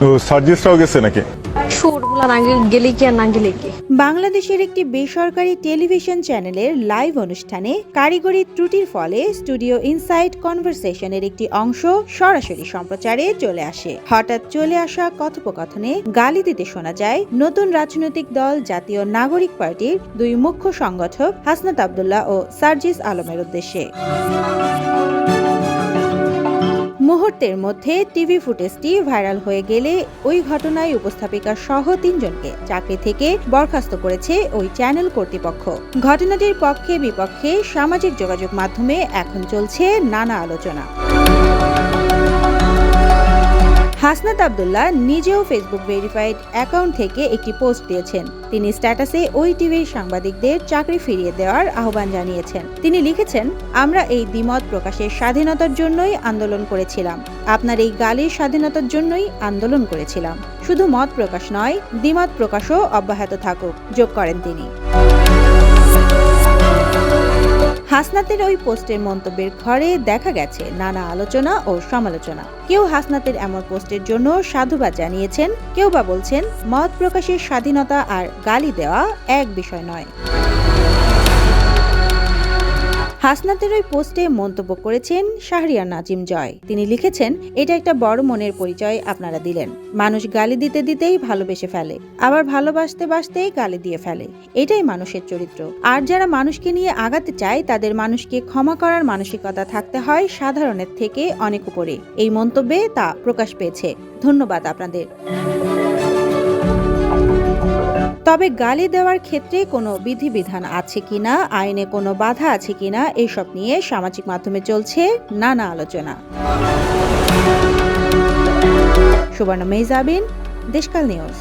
তো সার্জিসটাও গেছে নাকি? সুরগুলা না গেলে কি আর না গেলে কি। বাংলাদেশের একটি বেসরকারি টেলিভিশন চ্যানেলের লাইভ অনুষ্ঠানে কারিগরি ত্রুটির ফলে স্টুডিও ইনসাইড কনভারসেশনের একটি অংশ সরাসরি সম্প্রচারে চলে আসে। হঠাৎ চলে আসা কথোপকথনে গালি দিতে শোনা যায় নতুন রাজনৈতিক দল জাতীয় নাগরিক পার্টির দুই মুখ্য সংগঠক হাসনাত আব্দুল্লাহ ও সার্জিস আলমের উদ্দেশ্যে। মুহূর্তের মধ্যে টিভি ফুটেজটি ভাইরাল হয়ে গেলে ওই ঘটনায় উপস্থাপিকা সহ 3 জনকে চাকরি থেকে বরখাস্ত করেছে ওই চ্যানেল কর্তৃপক্ষ। ঘটনাটির পক্ষে বিপক্ষে সামাজিক যোগাযোগ মাধ্যমে এখন চলছে নানা আলোচনা। হাসনাত আব্দুল্লাহ নিজেও ফেসবুক ভেরিফাইড অ্যাকাউন্ট থেকে একটি পোস্ট দিয়েছেন। তিনি স্ট্যাটাসে ওই টিভির সাংবাদিকদের চাকরি ফিরিয়ে দেওয়ার আহ্বান জানিয়েছেন। তিনি লিখেছেন, আমরা এই দ্বিমত প্রকাশের স্বাধীনতার জন্যই আন্দোলন করেছিলাম। আপনার এই গালির স্বাধীনতার জন্যই আন্দোলন করেছিলাম। শুধু মত প্রকাশ নয়, দ্বিমত প্রকাশও অব্যাহত থাকুক, যোগ করেন তিনি। হাসনাতের ওই পোস্টের মন্তব্যের ঘরে দেখা গেছে নানা আলোচনা ও সমালোচনা। কেউ হাসনাতের এমন পোস্টের জন্য সাধুবাদ জানিয়েছেন, কেউ বা বলছেন মত প্রকাশের স্বাধীনতা আর গালি দেওয়া এক বিষয় নয়। হাসনাতের ওই পোস্টে মন্তব্য করেছেন শাহরিয়ার নাজিম জয়। তিনি লিখেছেন, এটা একটা বড় মনের পরিচয় আপনারা দিলেন। মানুষ গালি দিতে দিতেই ভালোবেসে ফেলে, আবার ভালোবাসতে বাসতেই গালি দিয়ে ফেলে। এটাই মানুষের চরিত্র। আর যারা মানুষকে নিয়ে আগাতে চায় তাদের মানুষকে ক্ষমা করার মানসিকতা থাকতে হয় সাধারণের থেকে অনেক উপরে। এই মন্তব্যে তা প্রকাশ পেয়েছে। ধন্যবাদ আপনাদের। তবে গালি দেওয়ার ক্ষেত্রে কোনো বিধিবিধান আছে কিনা, আইনে কোনো বাধা আছে কিনা, এসব নিয়ে সামাজিক মাধ্যমে চলছে নানা আলোচনা। সুবর্ণা মেহজাবিন, দেশকাল নিউজ।